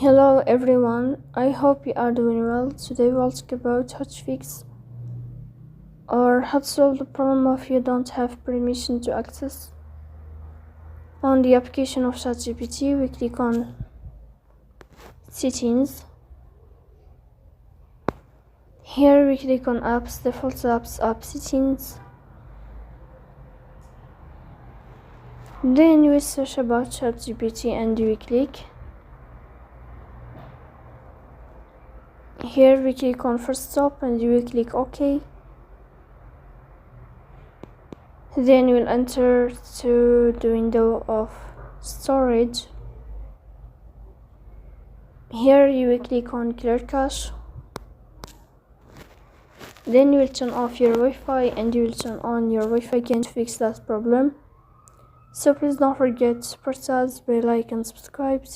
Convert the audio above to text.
Hello everyone, I hope you are doing well. Today we'll talk about how to fix or how to solve the problem of you don't have permission to access. On the application of ChatGPT, we click on settings. Here we click on apps, default apps, app settings. Then we search about ChatGPT and we click. Here we click on first stop and we click OK. Then we'll enter to the window of storage. Here you will click on clear cache. Then you will turn off your Wi-Fi and you will turn on your Wi-Fi again to fix that problem. So please don't forget to support us by like and subscribe.